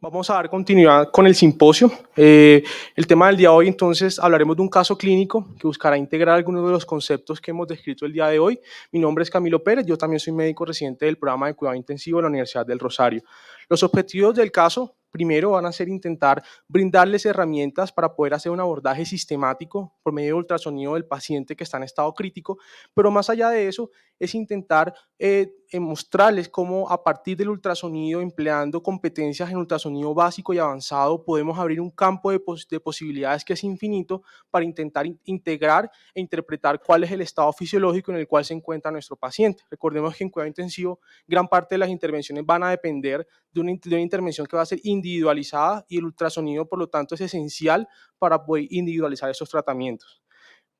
Vamos a dar continuidad con el simposio. El tema del día de hoy, entonces, hablaremos de un caso clínico que buscará integrar algunos de los conceptos que hemos descrito el día de hoy. Mi nombre es Camilo Pérez, yo también soy médico residente del programa de cuidado intensivo de la Universidad del Rosario. Los objetivos del caso, primero, van a ser intentar brindarles herramientas para poder hacer un abordaje sistemático por medio de ultrasonido del paciente que está en estado crítico, pero más allá de eso, es intentar mostrarles cómo a partir del ultrasonido, empleando competencias en ultrasonido básico y avanzado, podemos abrir un campo de posibilidades que es infinito para intentar integrar e interpretar cuál es el estado fisiológico en el cual se encuentra nuestro paciente. Recordemos que en cuidado intensivo gran parte de las intervenciones van a depender de una intervención que va a ser individualizada y el ultrasonido, por lo tanto, es esencial para poder individualizar esos tratamientos.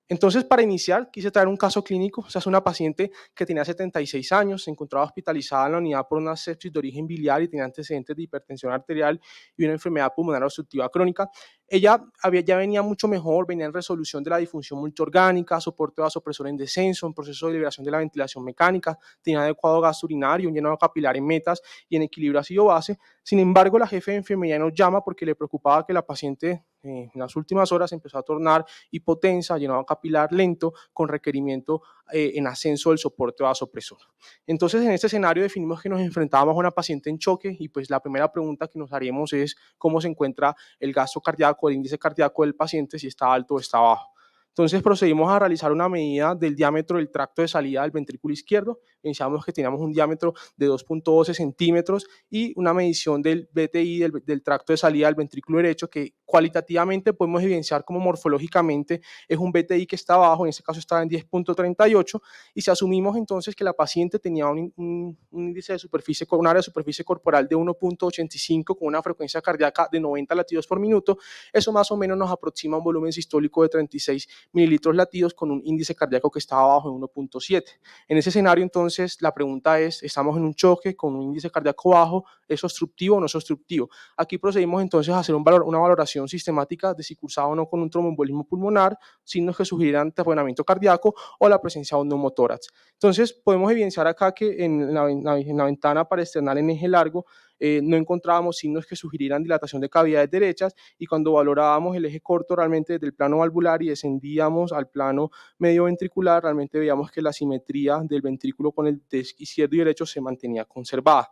Entonces, para iniciar, quise traer un caso clínico. O sea, es una paciente que tenía 76 años, se encontraba hospitalizada en la unidad por una sepsis de origen biliar y tenía antecedentes de hipertensión arterial y una enfermedad pulmonar obstructiva crónica. Ella ya venía mucho mejor, venía en resolución de la disfunción multiorgánica, soporte vasopresor en descenso, en proceso de liberación de la ventilación mecánica, tenía adecuado gasto urinario, un llenado capilar en metas y en equilibrio ácido-base. Sin embargo, la jefe de enfermería nos llama porque le preocupaba que la paciente en las últimas horas empezó a tornar hipotensa, llenado capilar lento, con requerimiento en ascenso del soporte vasopresor. Entonces, en este escenario definimos que nos enfrentábamos a una paciente en choque y pues la primera pregunta que nos haríamos es cómo se encuentra el gasto cardíaco, el índice cardíaco del paciente, si está alto o está bajo. Entonces procedimos a realizar una medida del diámetro del tracto de salida del ventrículo izquierdo. Pensamos que teníamos un diámetro de 2.12 centímetros y una medición del BTI del tracto de salida del ventrículo derecho que cualitativamente podemos evidenciar como morfológicamente es un BTI que está bajo, en este caso estaba en 10.38, y si asumimos entonces que la paciente tenía un índice de superficie, un área de superficie corporal de 1.85 con una frecuencia cardíaca de 90 latidos por minuto, eso más o menos nos aproxima a un volumen sistólico de 36 mililitros latidos con un índice cardíaco que estaba bajo en 1.7. En ese escenario, entonces, la pregunta es, ¿estamos en un choque con un índice cardíaco bajo? ¿Es obstructivo o no es obstructivo? Aquí procedimos entonces a hacer una valoración sistemática de si cursaba o no con un tromboembolismo pulmonar, signos que sugirieran taponamiento cardíaco o la presencia de un neumotórax. Entonces, podemos evidenciar acá que en la ventana paraesternal en eje largo no encontrábamos signos que sugirieran dilatación de cavidades derechas y cuando valorábamos el eje corto realmente desde el plano valvular y descendíamos al plano medio ventricular, realmente veíamos que la simetría del ventrículo con el izquierdo y derecho se mantenía conservada.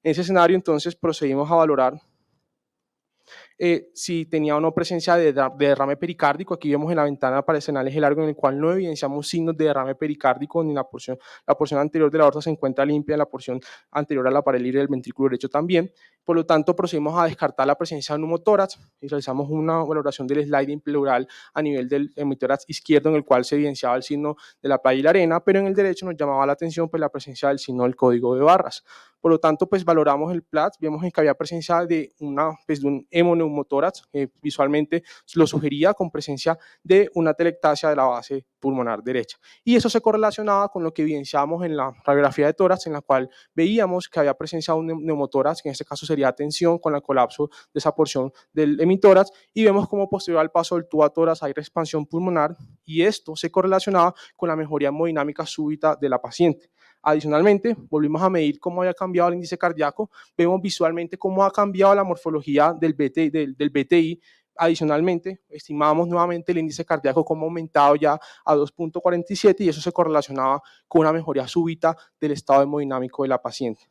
En ese escenario, entonces, procedimos a valorar si tenía o no presencia de derrame pericárdico. Aquí vemos en la ventana paraesternal eje largo en el cual no evidenciamos signos de derrame pericárdico ni la porción anterior de la aorta se encuentra limpia, la porción anterior a la pared libre del ventrículo derecho también. Por lo tanto, procedimos a descartar la presencia de neumotórax y realizamos una valoración del sliding pleural a nivel del hemitórax izquierdo en el cual se evidenciaba el signo de la playa y la arena, pero en el derecho nos llamaba la atención pues, la presencia del signo del código de barras. Por lo tanto, pues valoramos el PLAT, vemos que había presencia de un hemoneumotórax, visualmente lo sugería con presencia de una telectasia de la base pulmonar derecha. Y eso se correlacionaba con lo que evidenciamos en la radiografía de tórax, en la cual veíamos que había presencia de un neumotórax, que en este caso sería tensión con el colapso de esa porción del hemitórax, y vemos como posterior al paso del tubo a tórax hay expansión pulmonar, y esto se correlacionaba con la mejoría hemodinámica súbita de la paciente. Adicionalmente, volvimos a medir cómo había cambiado el índice cardíaco, vemos visualmente cómo ha cambiado la morfología del BTI. Adicionalmente, estimamos nuevamente el índice cardíaco como aumentado ya a 2.47 y eso se correlacionaba con una mejoría súbita del estado hemodinámico de la paciente.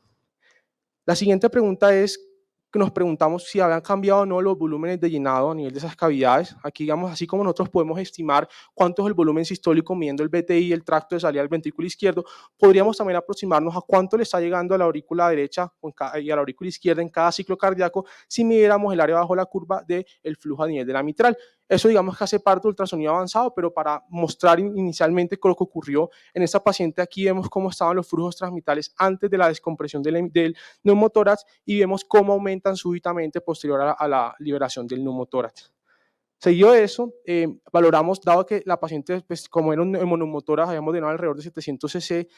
La siguiente pregunta es que nos preguntamos si habían cambiado o no los volúmenes de llenado a nivel de esas cavidades. Aquí, digamos, así como nosotros podemos estimar cuánto es el volumen sistólico midiendo el BTI y el tracto de salida del ventrículo izquierdo, podríamos también aproximarnos a cuánto le está llegando a la aurícula derecha y a la aurícula izquierda en cada ciclo cardíaco si midiéramos el área bajo la curva del flujo a nivel de la mitral. Eso digamos que hace parte del ultrasonido avanzado, pero para mostrar inicialmente lo que ocurrió en esta paciente, aquí vemos cómo estaban los flujos transmitales antes de la descompresión del neumotórax y vemos cómo aumentan súbitamente posterior a la liberación del neumotórax. Seguido de eso, valoramos, dado que la paciente, pues, como era una monomotora, habíamos de alrededor de 700 cc,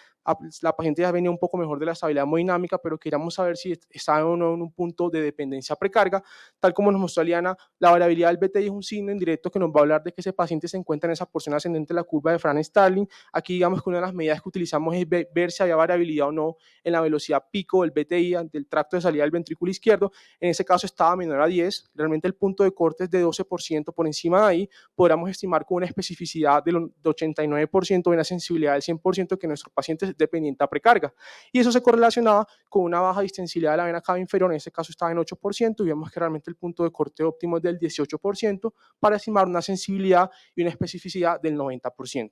la paciente ya venía un poco mejor de la estabilidad hemodinámica, pero queríamos saber si estaba o no en un punto de dependencia precarga. Tal como nos mostró Liana, la variabilidad del BTI es un signo indirecto que nos va a hablar de que ese paciente se encuentra en esa porción ascendente de la curva de Fran-Starling. Aquí digamos que una de las medidas que utilizamos es ver si había variabilidad o no en la velocidad pico del BTI, del tracto de salida del ventrículo izquierdo. En ese caso estaba menor a 10, realmente el punto de corte es de 12%, por encima de ahí podríamos estimar con una especificidad del 89% y una sensibilidad del 100% que nuestro paciente es dependiente a precarga. Y eso se correlacionaba con una baja distensilidad de la vena cava inferior, en este caso estaba en 8%, y vemos que realmente el punto de corte óptimo es del 18% para estimar una sensibilidad y una especificidad del 90%.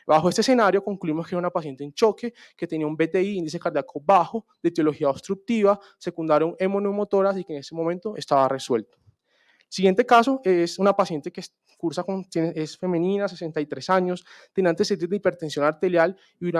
Bajo este escenario concluimos que era una paciente en choque, que tenía un BTI, índice cardíaco bajo, de etiología obstructiva, secundario hemoneumotórax y que en ese momento estaba resuelto. Siguiente caso es una paciente que es femenina, 63 años, tiene antecedentes de hipertensión arterial y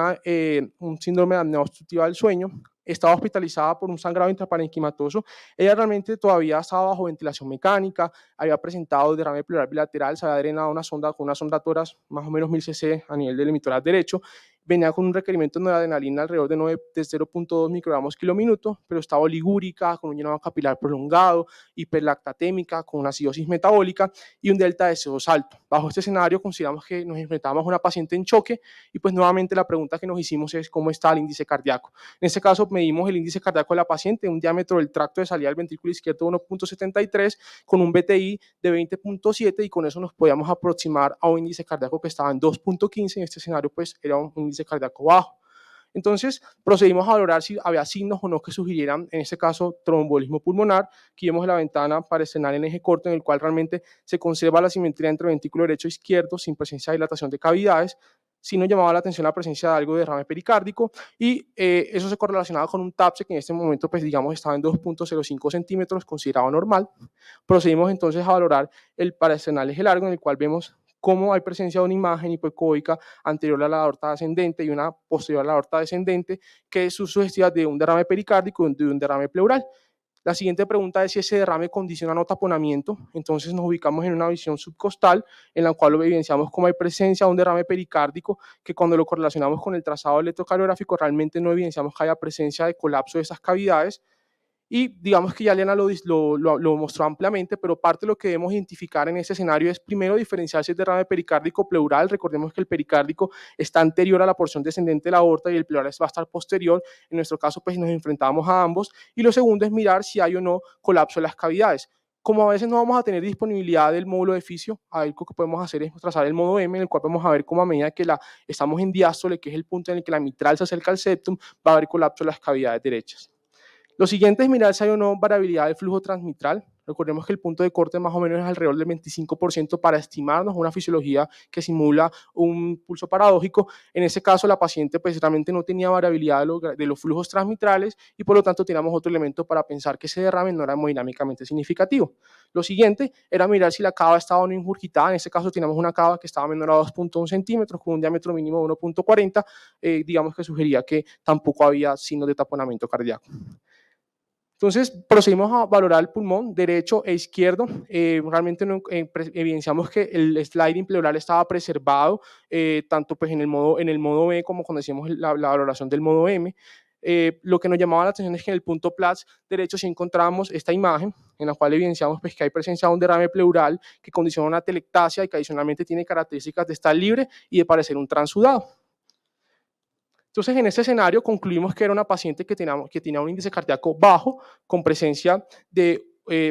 un síndrome de apnea obstructiva del sueño. Estaba hospitalizada por un sangrado intraparenquimatoso. Ella realmente todavía estaba bajo ventilación mecánica, había presentado derrame pleural bilateral, se había drenado una sonda con una sonda toras más o menos 1000 cc a nivel del emitoral derecho. Venía con un requerimiento de adrenalina alrededor de 0.2 microgramos kilo minuto, pero estaba oligúrica, con un llenado capilar prolongado, hiperlactatémica, con una acidosis metabólica y un delta de CO2 alto. Bajo este escenario consideramos que nos enfrentábamos a una paciente en choque y pues nuevamente la pregunta que nos hicimos es cómo está el índice cardíaco. En este caso medimos el índice cardíaco de la paciente, un diámetro del tracto de salida del ventrículo izquierdo de 1.73 con un BTI de 20.7 y con eso nos podíamos aproximar a un índice cardíaco que estaba en 2.15. En este escenario pues era un índice cardíaco bajo. Entonces procedimos a valorar si había signos o no que sugirieran, en este caso, tromboembolismo pulmonar. Aquí vemos la ventana para estrenar en eje corto, en el cual realmente se conserva la simetría entre ventrículo derecho e izquierdo, sin presencia de dilatación de cavidades. Sí nos llamaba la atención la presencia de algo de derrame pericárdico y eso se correlacionaba con un TAPSE que en este momento, pues digamos, estaba en 2.05 centímetros, considerado normal. Procedimos entonces a valorar el paraesternal eje largo, en el cual vemos cómo hay presencia de una imagen hipoecóica anterior a la aorta ascendente y una posterior a la aorta descendente, que es sugestiva de un derrame pericárdico y de un derrame pleural. La siguiente pregunta es si ese derrame condiciona no taponamiento. Entonces nos ubicamos en una visión subcostal en la cual evidenciamos cómo hay presencia de un derrame pericárdico que cuando lo correlacionamos con el trazado electrocardiográfico realmente no evidenciamos que haya presencia de colapso de esas cavidades. Y digamos que ya Liana lo mostró ampliamente, pero parte de lo que debemos identificar en este escenario es primero diferenciar si es derrame pericárdico pleural. Recordemos que el pericárdico está anterior a la porción descendente de la aorta y el pleural va a estar posterior. En nuestro caso, pues nos enfrentamos a ambos. Y lo segundo es mirar si hay o no colapso de las cavidades. Como a veces no vamos a tener disponibilidad del módulo de fisio, algo que podemos hacer es trazar el modo M, en el cual vamos a ver cómo a medida que estamos en diástole, que es el punto en el que la mitral se acerca al septum, va a haber colapso de las cavidades derechas. Lo siguiente es mirar si hay o no variabilidad del flujo transmitral. Recordemos que el punto de corte más o menos es alrededor del 25% para estimarnos una fisiología que simula un pulso paradójico. En ese caso, la paciente pues realmente no tenía variabilidad de los flujos transmitrales y por lo tanto teníamos otro elemento para pensar que ese derrame no era hemodinámicamente significativo. Lo siguiente era mirar si la cava estaba o no ingurgitada. En este caso teníamos una cava que estaba menor a 2.1 centímetros con un diámetro mínimo de 1.40, digamos que sugería que tampoco había signos de taponamiento cardíaco. Entonces procedimos a valorar el pulmón derecho e izquierdo. Realmente no, evidenciamos que el sliding pleural estaba preservado, tanto pues en el modo B como cuando hacíamos la valoración del modo M. Lo que nos llamaba la atención es que en el punto PLATS derecho sí encontramos esta imagen en la cual evidenciamos pues, que hay presencia de un derrame pleural que condiciona una telectasia y que adicionalmente tiene características de estar libre y de parecer un transudado. Entonces, en este escenario concluimos que era una paciente que tenía un índice cardíaco bajo, con presencia de,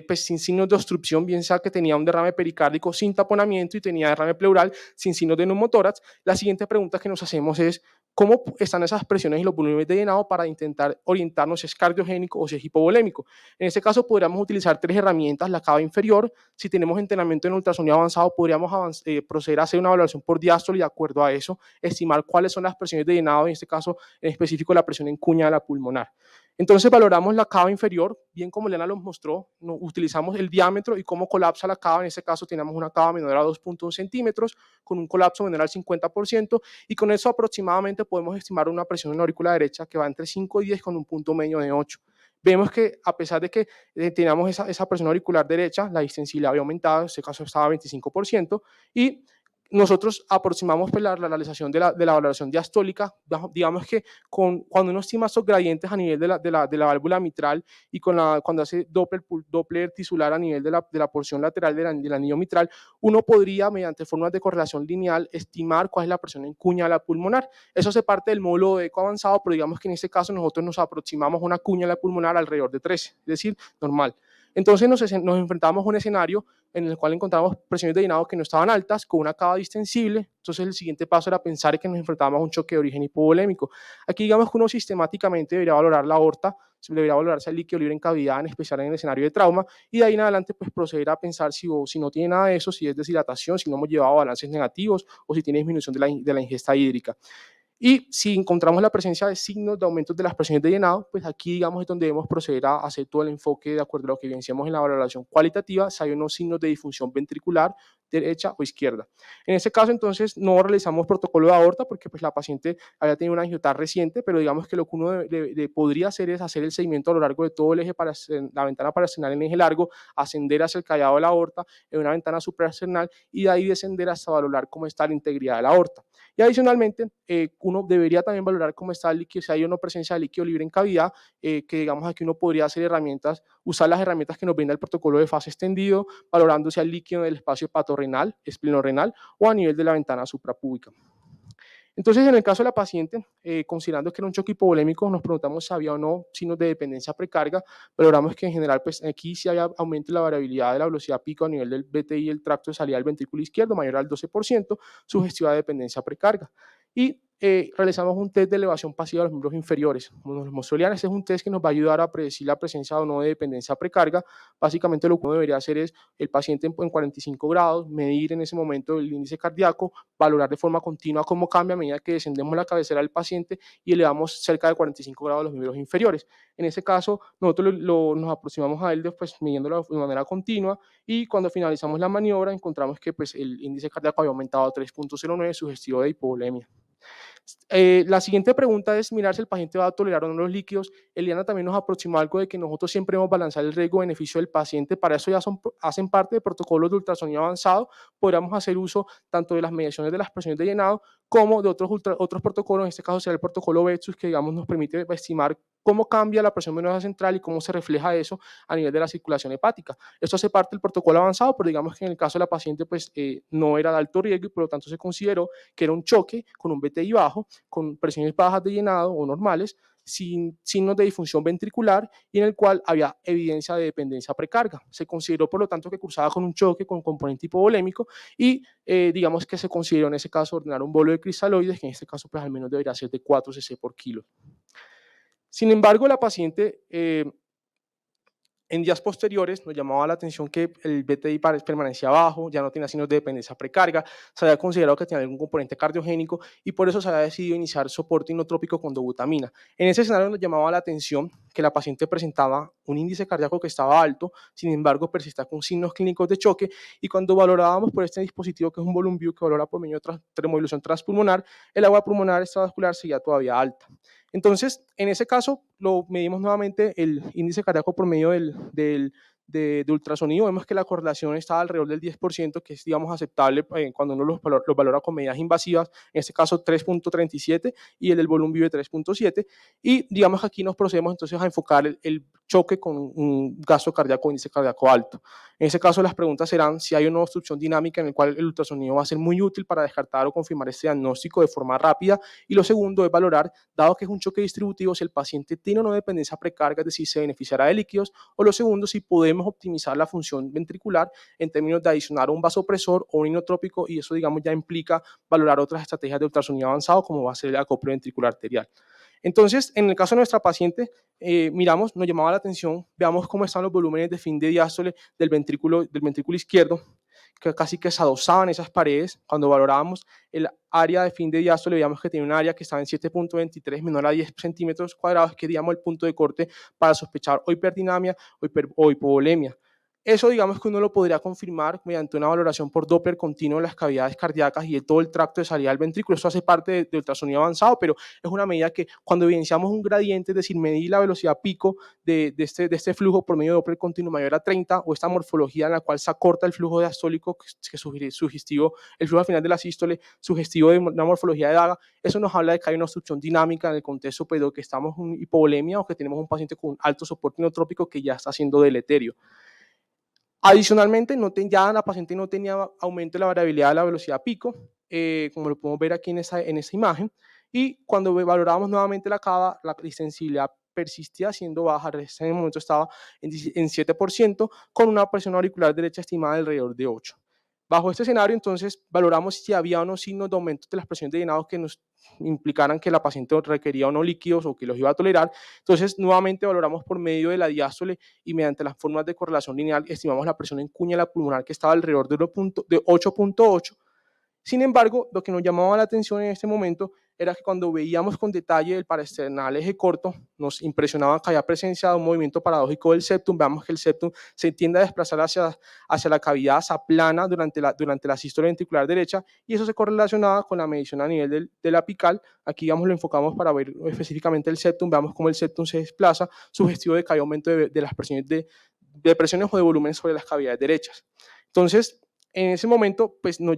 pues, sin signos de obstrucción, bien sea que tenía un derrame pericárdico sin taponamiento y tenía derrame pleural sin signos de neumotórax. La siguiente pregunta que nos hacemos es, ¿cómo están esas presiones y los volúmenes de llenado para intentar orientarnos si es cardiogénico o si es hipovolémico? En este caso, podríamos utilizar tres herramientas, la cava inferior. Si tenemos entrenamiento en ultrasonido avanzado, podríamos proceder a hacer una evaluación por diástole y de acuerdo a eso, estimar cuáles son las presiones de llenado, en este caso, en específico, la presión en cuña de la pulmonar. Entonces valoramos la cava inferior, bien como Elena nos mostró, utilizamos el diámetro y cómo colapsa la cava. En este caso tenemos una cava menor a 2.1 centímetros con un colapso menor al 50% y con eso aproximadamente podemos estimar una presión en la aurícula derecha que va entre 5 y 10 con un punto medio de 8. vemos que a pesar de que teníamos esa presión auricular derecha, la distensibilidad había aumentado, en este caso estaba a 25%, y nosotros aproximamos pues, la realización de la valoración diastólica. Digamos que cuando uno estima estos gradientes a nivel de la válvula mitral y cuando hace Doppler tisular a nivel de la porción lateral del anillo mitral, uno podría, mediante fórmulas de correlación lineal, estimar cuál es la presión en cuña de la pulmonar. Eso se parte del módulo de eco avanzado, pero digamos que en este caso nosotros nos aproximamos a una cuña de la pulmonar alrededor de 13, es decir, normal. Entonces nos enfrentamos a un escenario en el cual encontramos presiones de llenado que no estaban altas, con una cava distensible. Entonces el siguiente paso era pensar que nos enfrentábamos a un choque de origen hipovolémico. Aquí digamos que uno sistemáticamente debería valorar la aorta, debería valorarse el líquido libre en cavidad, en especial en el escenario de trauma, y de ahí en adelante pues proceder a pensar si no tiene nada de eso, si es deshidratación, si no hemos llevado balances negativos o si tiene disminución de la ingesta hídrica. Y si encontramos la presencia de signos de aumentos de las presiones de llenado, pues aquí digamos es donde debemos proceder a hacer todo el enfoque de acuerdo a lo que evidenciamos en la valoración cualitativa, si hay unos signos de disfunción ventricular, derecha o izquierda. En este caso entonces no realizamos protocolo de aorta porque pues la paciente había tenido una angiotar reciente, pero digamos que lo que uno podría hacer es hacer el seguimiento a lo largo de todo el eje, la ventana parasternal en eje largo, ascender hacia el callado de la aorta en una ventana suprasternal y de ahí descender hasta valorar cómo está la integridad de la aorta. Y adicionalmente, uno debería también valorar cómo está el líquido, si hay una presencia de líquido libre en cavidad, que digamos aquí uno podría hacer usar las herramientas que nos brinda el protocolo de fase extendido, valorando si hay líquido en el espacio hepatorrenal, esplenorenal o a nivel de la ventana suprapúbica. Entonces, en el caso de la paciente, considerando que era un choque hipovolémico, nos preguntamos si había o no signos de dependencia precarga. Valoramos que en general, pues aquí sí había aumento en la variabilidad de la velocidad pico a nivel del BTI y el tracto de salida del ventrículo izquierdo, mayor al 12%, sugestiva de dependencia precarga. Y realizamos un test de elevación pasiva de los miembros inferiores. Como nos mostró Eliana, este es un test que nos va a ayudar a predecir la presencia o no de dependencia precarga. Básicamente lo que uno debería hacer es el paciente en 45 grados, medir en ese momento el índice cardíaco, valorar de forma continua cómo cambia a medida que descendemos la cabecera del paciente y elevamos cerca de 45 grados los miembros inferiores. En ese caso, nosotros nos aproximamos a él pues, midiéndolo de manera continua y cuando finalizamos la maniobra encontramos que pues, el índice cardíaco había aumentado a 3.09, sugestivo de hipovolemia. La siguiente pregunta es mirar si el paciente va a tolerar o no los líquidos. Eliana también nos aproximó algo de que nosotros siempre debemos balancear el riesgo-beneficio del paciente. Para eso ya hacen parte de protocolos de ultrasonido avanzado. Podríamos hacer uso tanto de las mediciones de las presiones de llenado como de otros protocolos. En este caso será el protocolo VETSUS, que digamos nos permite estimar cómo cambia la presión venosa central y cómo se refleja eso a nivel de la circulación hepática. Esto hace parte del protocolo avanzado, pero digamos que en el caso de la paciente pues, no era de alto riesgo y por lo tanto se consideró que era un choque con un BTI bajo, con presiones bajas de llenado o normales, sin signos de disfunción ventricular y en el cual había evidencia de dependencia precarga. Se consideró, por lo tanto, que cursaba con un choque con componente hipovolémico y digamos que se consideró en ese caso ordenar un bolo de cristaloides, que en este caso pues al menos debería ser de 4 cc por kilo. Sin embargo, la paciente en días posteriores nos llamaba la atención que el BTI permanecía bajo, ya no tenía signos de dependencia precarga, se había considerado que tenía algún componente cardiogénico y por eso se había decidido iniciar soporte inotrópico con dobutamina. En ese escenario nos llamaba la atención que la paciente presentaba un índice cardíaco que estaba alto, sin embargo persistía con signos clínicos de choque y cuando valorábamos por este dispositivo que es un volume view que valora por medio de termodilulación transpulmonar, el agua pulmonar extravascular seguía todavía alta. Entonces, en ese caso, lo medimos nuevamente el índice cardíaco por medio de ultrasonido. Vemos que la correlación está alrededor del 10%, que es, digamos, aceptable cuando uno los valora con medidas invasivas, en este caso 3.37 y el del volumen vivo de 3.7. Y, digamos, aquí nos procedemos entonces a enfocar el choque con un gasto cardíaco, índice cardíaco alto. En ese caso, las preguntas serán si hay una obstrucción dinámica en la cual el ultrasonido va a ser muy útil para descartar o confirmar este diagnóstico de forma rápida. Y lo segundo es valorar, dado que es un choque distributivo, si el paciente tiene o no dependencia precarga, es decir, se beneficiará de líquidos, o lo segundo, si podemos optimizar la función ventricular en términos de adicionar un vasopresor o un inotrópico, y eso, digamos, ya implica valorar otras estrategias de ultrasonido avanzado, como va a ser el acople ventricular arterial. Entonces, en el caso de nuestra paciente, miramos, nos llamaba la atención, veamos cómo están los volúmenes de fin de diástole del ventrículo izquierdo, que casi que se adosaban esas paredes. Cuando valorábamos el área de fin de diástole, veíamos que tenía un área que estaba en 7.23 menor a 10 centímetros cuadrados, que digamos el punto de corte para sospechar o hiperdinamia o hipovolemia. Eso digamos que uno lo podría confirmar mediante una valoración por Doppler continuo de las cavidades cardíacas y de todo el tracto de salida del ventrículo. Eso hace parte de ultrasonido avanzado, pero es una medida que cuando evidenciamos un gradiente, es decir, medir la velocidad pico de este flujo por medio de Doppler continuo mayor a 30 o esta morfología en la cual se acorta el flujo diastólico, que sugestivo, el flujo al final de la sístole, sugestivo de una morfología de daga, eso nos habla de que hay una obstrucción dinámica en el contexto, pero que estamos en hipovolemia o que tenemos un paciente con un alto soporte inotrópico que ya está siendo deleterio. Adicionalmente, ya la paciente no tenía aumento de la variabilidad de la velocidad pico, como lo podemos ver aquí en esa imagen, y cuando valorábamos nuevamente la cava, la distensibilidad persistía siendo baja, en ese momento estaba en 7%, con una presión auricular derecha estimada de alrededor de 8. Bajo este escenario, entonces, valoramos si había o no signos de aumento de las presiones de llenado que nos implicaran que la paciente requería o no líquidos o que los iba a tolerar. Entonces, nuevamente valoramos por medio de la diástole y mediante las fórmulas de correlación lineal estimamos la presión en cuña de la pulmonar que estaba alrededor de 8.8. Sin embargo, lo que nos llamaba la atención en este momento era que cuando veíamos con detalle el paraesternal eje corto, nos impresionaba que había presencia de un movimiento paradójico del septum. Veamos que el septum se tiende a desplazar hacia la cavidad, se aplana durante la sístole ventricular derecha, y eso se correlacionaba con la medición a nivel del apical. Aquí, digamos, lo enfocamos para ver específicamente el septum. Veamos cómo el septum se desplaza, sugestivo de que hay aumento de las presiones de presiones o de volúmenes sobre las cavidades derechas. Entonces, en ese momento, pues nos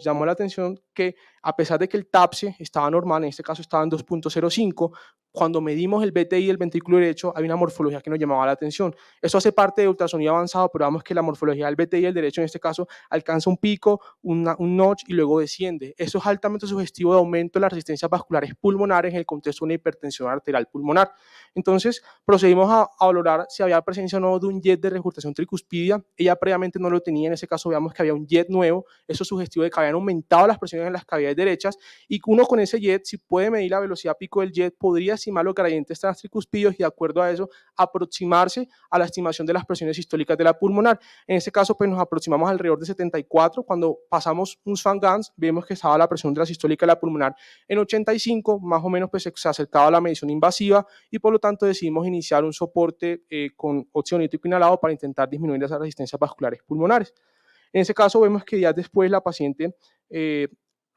llamó la atención que a pesar de que el TAPSE estaba normal, en este caso estaba en 2.05, cuando medimos el BTI del ventrículo derecho, hay una morfología que nos llamaba la atención. Eso hace parte de ultrasonido avanzado, pero vemos que la morfología del BTI del derecho, en este caso, alcanza un pico, un notch y luego desciende. Eso es altamente sugestivo de aumento de las resistencias vasculares pulmonares en el contexto de una hipertensión arterial pulmonar. Entonces, procedimos a valorar si había presencia o no de un jet de regurgitación tricuspidia. Ella previamente no lo tenía, en ese caso veamos que había un jet nuevo, eso es sugestivo de que habían aumentado las presiones en las cavidades derechas, y uno con ese jet, si puede medir la velocidad pico del jet, podría estimar los gradientes transtricuspidios y de acuerdo a eso aproximarse a la estimación de las presiones sistólicas de la pulmonar. En este caso, pues nos aproximamos alrededor de 74. Cuando pasamos un Swan-Ganz, vemos que estaba la presión de la sistólica de la pulmonar en 85, más o menos pues se acercaba a la medición invasiva, y por lo tanto decidimos iniciar un soporte con óxido nítrico inhalado para intentar disminuir esas resistencias vasculares pulmonares. En ese caso vemos que ya después la paciente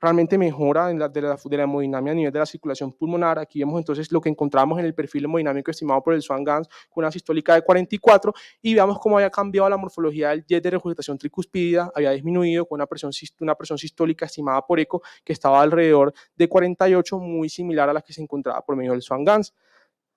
realmente mejora de la hemodinamia a nivel de la circulación pulmonar. Aquí vemos entonces lo que encontramos en el perfil hemodinámico estimado por el Swan-Ganz con una sistólica de 44, y veamos cómo había cambiado la morfología del jet de regurgitación tricuspidea, había disminuido con una presión sistólica estimada por eco que estaba alrededor de 48, muy similar a la que se encontraba por medio del Swan-Ganz.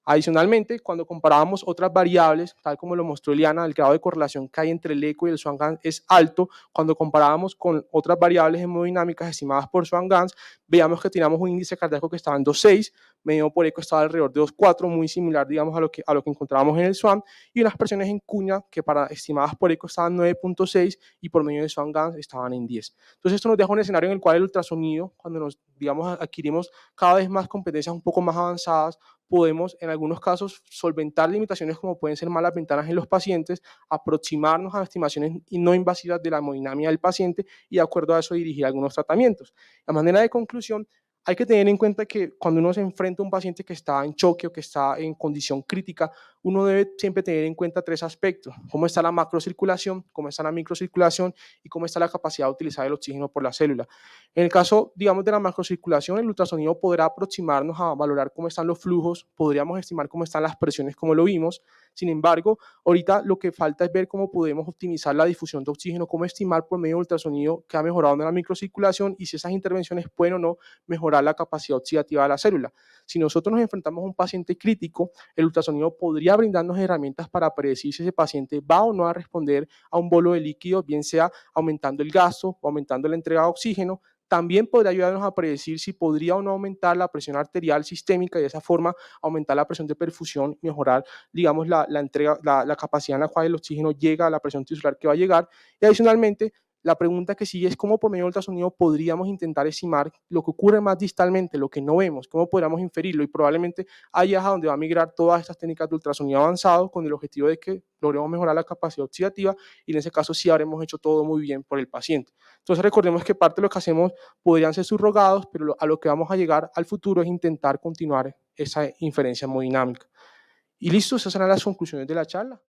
Adicionalmente, cuando comparábamos otras variables, tal como lo mostró Eliana, el grado de correlación que hay entre el eco y el Swan-Ganz es alto. Cuando comparábamos con otras variables hemodinámicas estimadas por Swan-Ganz, veíamos que teníamos un índice cardíaco que estaba en 2.6, medido por eco estaba alrededor de 2.4, muy similar, digamos, a lo que encontrábamos en el Swan, y unas presiones en cuña que estimadas por eco estaban en 9.6 y por medio de Swan-Ganz estaban en 10. Entonces, esto nos deja un escenario en el cual el ultrasonido, cuando digamos, adquirimos cada vez más competencias un poco más avanzadas, podemos en algunos casos solventar limitaciones como pueden ser malas ventanas en los pacientes, aproximarnos a estimaciones no invasivas de la hemodinamia del paciente y de acuerdo a eso dirigir algunos tratamientos. De manera de conclusión, hay que tener en cuenta que cuando uno se enfrenta a un paciente que está en choque o que está en condición crítica, uno debe siempre tener en cuenta tres aspectos: cómo está la macrocirculación, cómo está la microcirculación y cómo está la capacidad de utilizar el oxígeno por la célula. En el caso, digamos, de la macrocirculación, el ultrasonido podrá aproximarnos a valorar cómo están los flujos, podríamos estimar cómo están las presiones, como lo vimos. Sin embargo, ahorita lo que falta es ver cómo podemos optimizar la difusión de oxígeno, cómo estimar por medio de ultrasonido qué ha mejorado en la microcirculación y si esas intervenciones pueden o no mejorar la capacidad oxidativa de la célula. Si nosotros nos enfrentamos a un paciente crítico, el ultrasonido podría brindarnos herramientas para predecir si ese paciente va o no a responder a un bolo de líquido, bien sea aumentando el gasto o aumentando la entrega de oxígeno. También podría ayudarnos a predecir si podría o no aumentar la presión arterial sistémica y de esa forma aumentar la presión de perfusión, mejorar, digamos, la capacidad en la cual el oxígeno llega a la presión tisular que va a llegar. Y adicionalmente, la pregunta que sigue es cómo por medio del ultrasonido podríamos intentar estimar lo que ocurre más distalmente, lo que no vemos, cómo podríamos inferirlo, y probablemente ahí es a donde va a migrar todas estas técnicas de ultrasonido avanzado con el objetivo de que logremos mejorar la capacidad oxidativa, y en ese caso sí habremos hecho todo muy bien por el paciente. Entonces recordemos que parte de lo que hacemos podrían ser subrogados, pero a lo que vamos a llegar al futuro es intentar continuar esa inferencia hemodinámica. Y listo, esas serán las conclusiones de la charla.